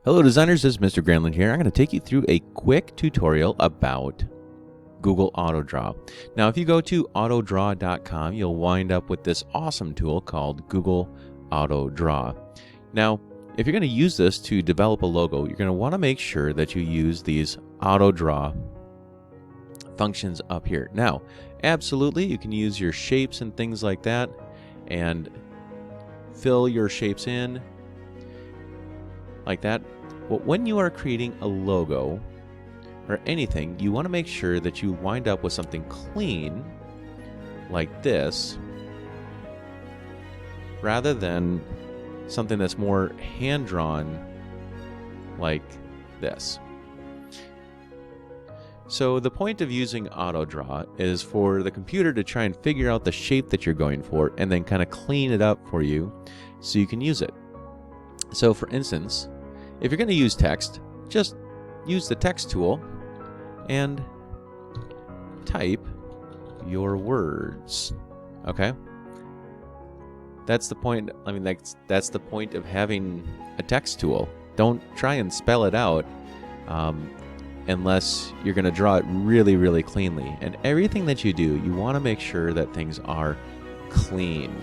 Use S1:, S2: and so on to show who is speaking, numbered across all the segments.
S1: Hello designers, this is Mr. Granlund here. I'm going to take you through a quick tutorial about Google AutoDraw. Now if you go to autodraw.com, you'll wind up with this awesome tool called Google AutoDraw. Now if you're going to use this to develop a logo, you're going to want to make sure that you use these AutoDraw functions up here. Now absolutely you can use your shapes and things like that and fill your shapes in like that. But when you are creating a logo or anything, you want to make sure that you wind up with something clean like this rather than something that's more hand-drawn like this. So the point of using AutoDraw is for the computer to try and figure out the shape that you're going for and then kind of clean it up for you so you can use it. So for instance, if you're going to use text, just use the text tool and type your words. Okay? That's the point. I mean, that's the point of having a text tool. Don't try and spell it out unless you're going to draw it really, really cleanly. And everything that you do, you want to make sure that things are clean.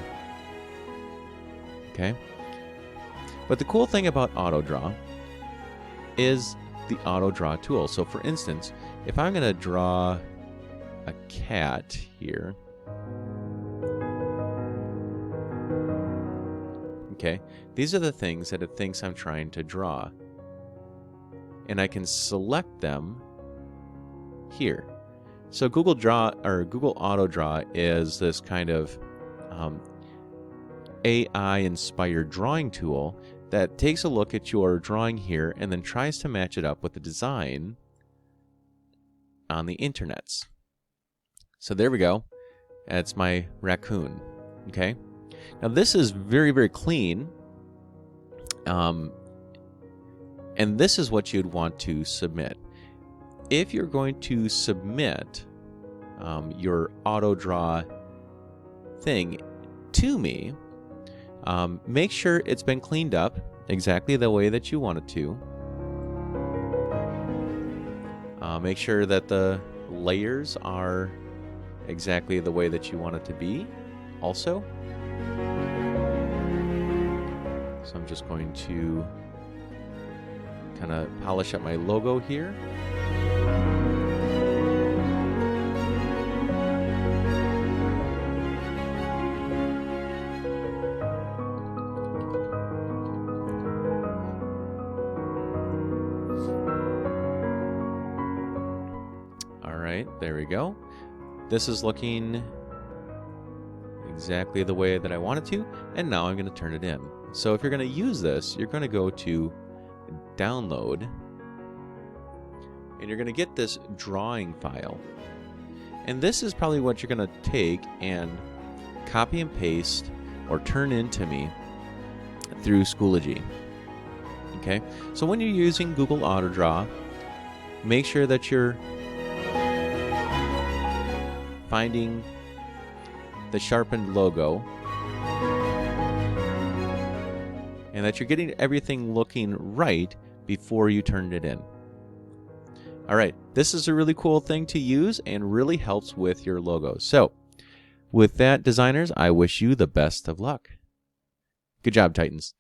S1: Okay? But the cool thing about AutoDraw is the AutoDraw tool. So for instance, if I'm going to draw a cat here, okay, these are the things that it thinks I'm trying to draw. And I can select them here. So Google AutoDraw is this kind of AI-inspired drawing tool that takes a look at your drawing here and then tries to match it up with the design on the internets. So there we go. That's my raccoon. Okay. Now this is very, very clean. And this is what you'd want to submit. If you're going to submit your AutoDraw thing to me, make sure it's been cleaned up exactly the way that you want it to. Make sure that the layers are exactly the way that you want it to be also. So I'm just going to kind of polish up my logo here. Alright, there we go. This is looking exactly the way that I want it to, and now I'm going to turn it in. So if you're going to use this, you're going to go to download, and you're going to get this drawing file. And this is probably what you're going to take and copy and paste or turn into me through Schoology. Okay? So when you're using Google AutoDraw, make sure that you're finding the sharpened logo and that you're getting everything looking right before you turn it in. Alright, this is a really cool thing to use and really helps with your logos. So, with that, designers, I wish you the best of luck. Good job, Titans.